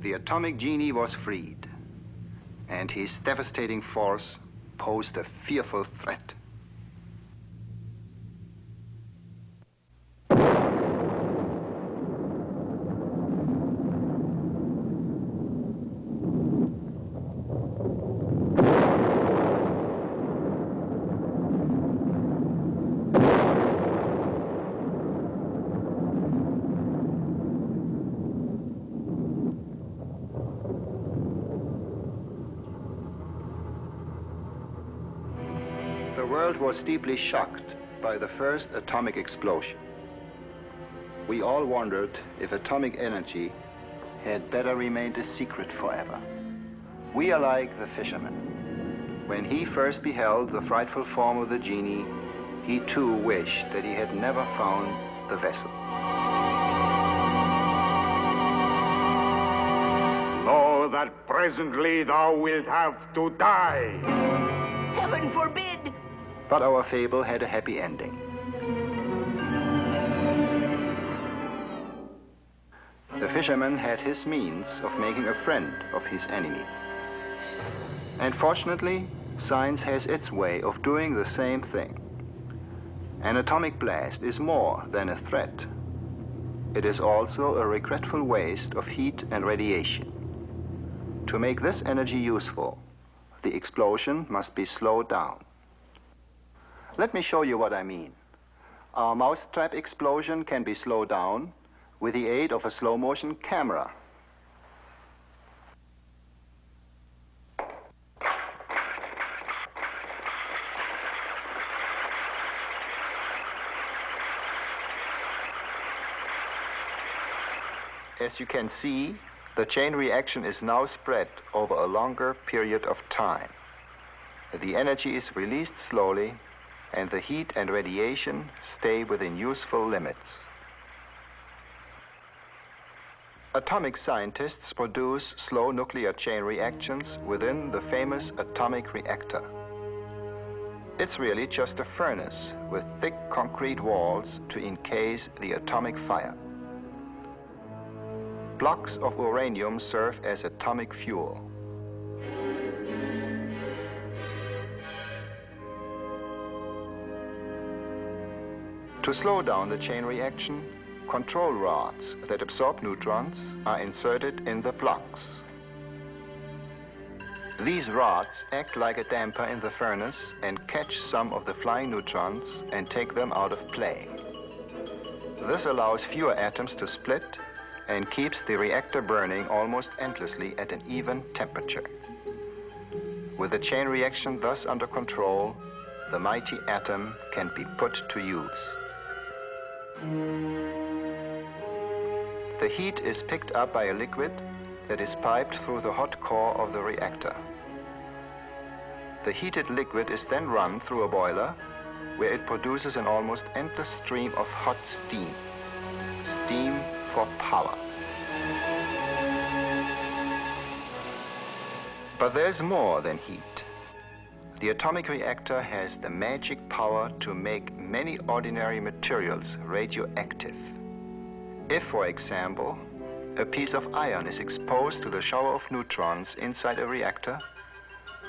The atomic genie was freed, and his devastating force posed a fearful threat. The world was deeply shocked by the first atomic explosion. We all wondered if atomic energy had better remained a secret forever. We are like the fisherman. When he first beheld the frightful form of the genie, he too wished that he had never found the vessel. Know that presently thou wilt have to die. Heaven forbid! But our fable had a happy ending. The fisherman had his means of making a friend of his enemy. And fortunately, science has its way of doing the same thing. An atomic blast is more than a threat. It is also a regretful waste of heat and radiation. To make this energy useful, the explosion must be slowed down. Let me show you what I mean. Our mousetrap explosion can be slowed down with the aid of a slow-motion camera. As you can see, the chain reaction is now spread over a longer period of time. The energy is released slowly, and the heat and radiation stay within useful limits. Atomic scientists produce slow nuclear chain reactions within the famous atomic reactor. It's really just a furnace with thick concrete walls to encase the atomic fire. Blocks of uranium serve as atomic fuel. To slow down the chain reaction, control rods that absorb neutrons are inserted in the blocks. These rods act like a damper in the furnace and catch some of the flying neutrons and take them out of play. This allows fewer atoms to split and keeps the reactor burning almost endlessly at an even temperature. With the chain reaction thus under control, the mighty atom can be put to use. The heat is picked up by a liquid that is piped through the hot core of the reactor. The heated liquid is then run through a boiler where it produces an almost endless stream of hot steam. Steam for power. But there's more than heat. The atomic reactor has the magic power to make many ordinary materials radioactive. If, for example, a piece of iron is exposed to the shower of neutrons inside a reactor,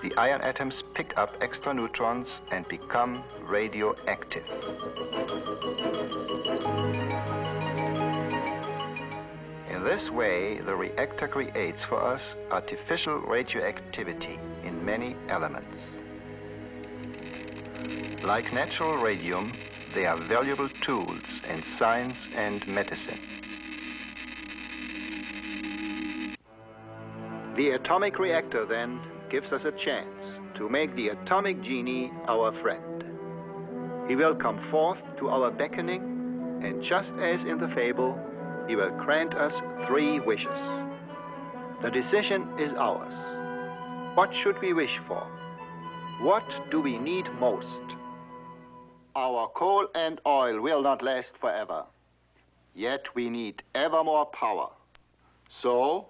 the iron atoms pick up extra neutrons and become radioactive. In this way, the reactor creates for us artificial radioactivity in many elements. Like natural radium, they are valuable tools in science and medicine. The atomic reactor, then, gives us a chance to make the atomic genie our friend. He will come forth to our beckoning, and just as in the fable, he will grant us 3 wishes. The decision is ours. What should we wish for? What do we need most? Our coal and oil will not last forever. Yet we need ever more power. So,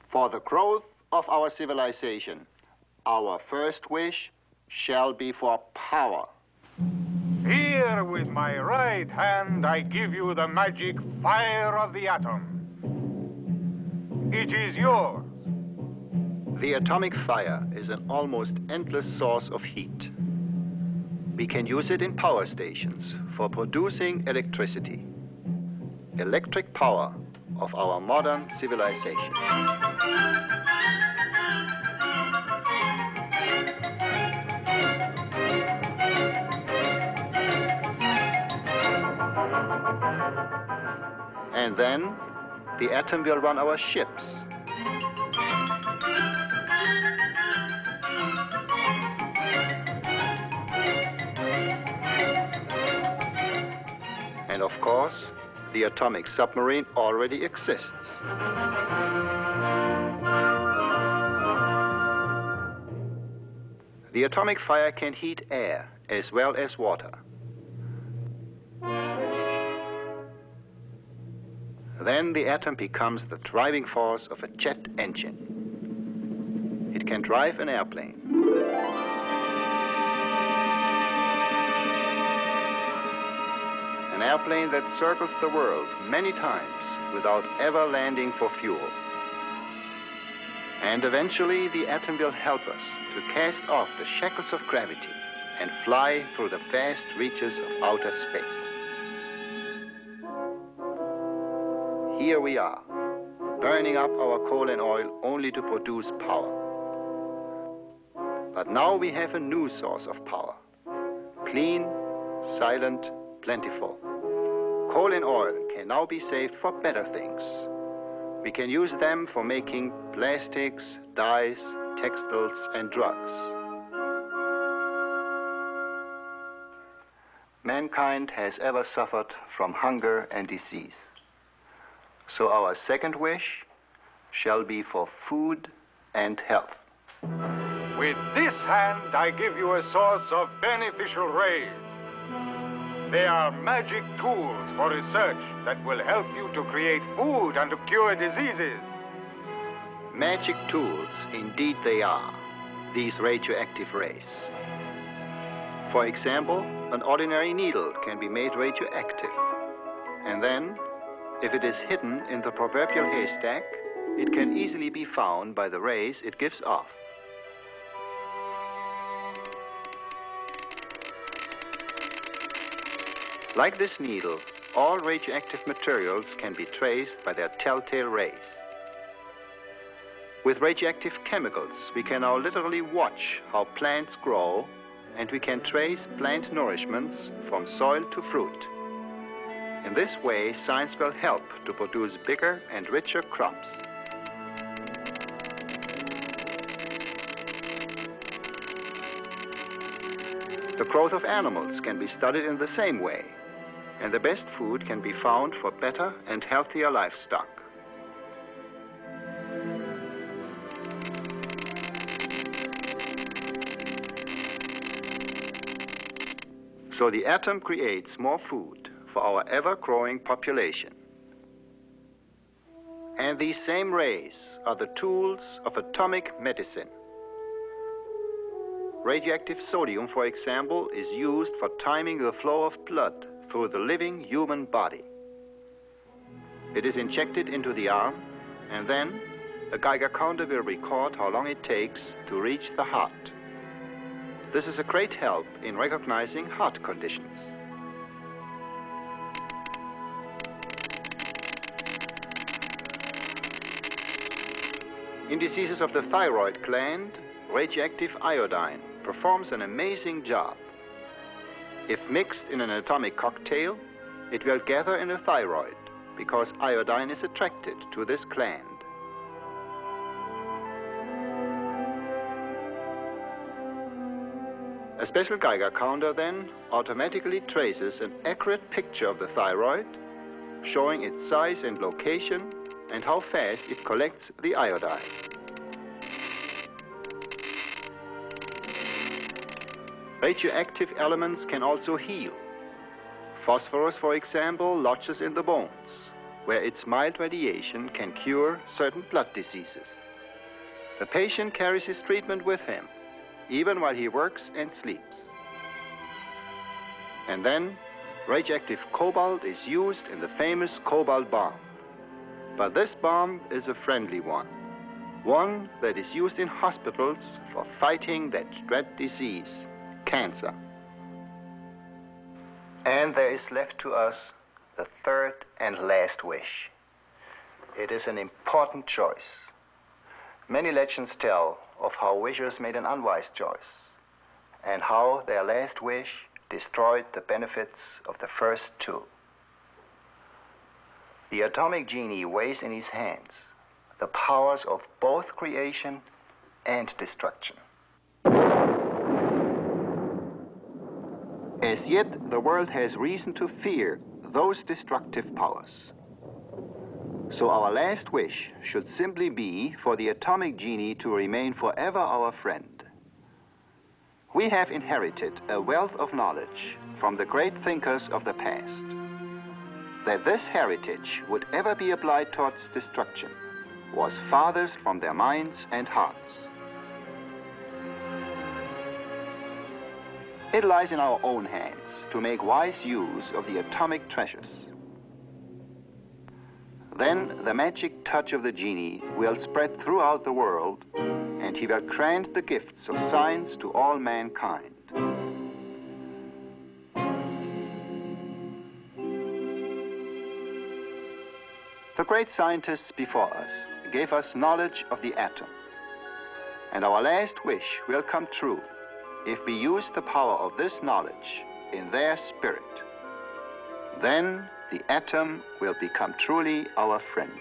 for the growth of our civilization, our first wish shall be for power. Here with my right hand I give you the magic fire of the atom. It is yours. The atomic fire is an almost endless source of heat. We can use it in power stations for producing electricity. Electric power of our modern civilization. And then, the atom will run our ships. And of course, the atomic submarine already exists. The atomic fire can heat air as well as water. Then the atom becomes the driving force of a jet engine. It can drive an airplane. An airplane that circles the world many times without ever landing for fuel. And eventually the atom will help us to cast off the shackles of gravity and fly through the vast reaches of outer space. Here we are, burning up our coal and oil only to produce power. But now we have a new source of power. Clean, silent, plentiful. Coal and oil can now be saved for better things. We can use them for making plastics, dyes, textiles, and drugs. Mankind has ever suffered from hunger and disease. So our second wish shall be for food and health. With this hand, I give you a source of beneficial rays. They are magic tools for research that will help you to create food and to cure diseases. Magic tools, indeed they are, these radioactive rays. For example, an ordinary needle can be made radioactive. And then, if it is hidden in the proverbial haystack, it can easily be found by the rays it gives off. Like this needle, all radioactive materials can be traced by their telltale rays. With radioactive chemicals, we can now literally watch how plants grow, and we can trace plant nourishments from soil to fruit. In this way, science will help to produce bigger and richer crops. The growth of animals can be studied in the same way, and the best food can be found for better and healthier livestock. So the atom creates more food for our ever-growing population. And these same rays are the tools of atomic medicine. Radioactive sodium, for example, is used for timing the flow of blood through the living human body. It is injected into the arm, and then a Geiger counter will record how long it takes to reach the heart. This is a great help in recognizing heart conditions. In diseases of the thyroid gland, radioactive iodine performs an amazing job. If mixed in an atomic cocktail, it will gather in the thyroid because iodine is attracted to this gland. A special Geiger counter then automatically traces an accurate picture of the thyroid, showing its size and location and how fast it collects the iodine. Radioactive elements can also heal. Phosphorus, for example, lodges in the bones, where its mild radiation can cure certain blood diseases. The patient carries his treatment with him, even while he works and sleeps. And then, radioactive cobalt is used in the famous cobalt bomb. But this bomb is a friendly one. One that is used in hospitals for fighting that dread disease, cancer. And there is left to us the third and last wish. It is an important choice. Many legends tell of how wishers made an unwise choice, and how their last wish destroyed the benefits of the first two. The atomic genie weighs in his hands the powers of both creation and destruction. As yet, the world has reason to fear those destructive powers. So our last wish should simply be for the atomic genie to remain forever our friend. We have inherited a wealth of knowledge from the great thinkers of the past. That this heritage would ever be applied towards destruction was farthest from their minds and hearts. It lies in our own hands to make wise use of the atomic treasures. Then the magic touch of the genie will spread throughout the world, and he will grant the gifts of science to all mankind. The great scientists before us gave us knowledge of the atom, and our last wish will come true if we use the power of this knowledge in their spirit. Then the atom will become truly our friend.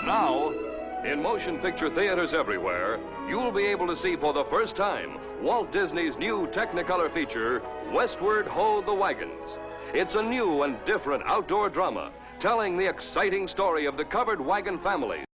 Now, in motion picture theaters everywhere, you'll be able to see for the first time Walt Disney's new Technicolor feature, Westward Ho the Wagons. It's a new and different outdoor drama telling the exciting story of the covered wagon family.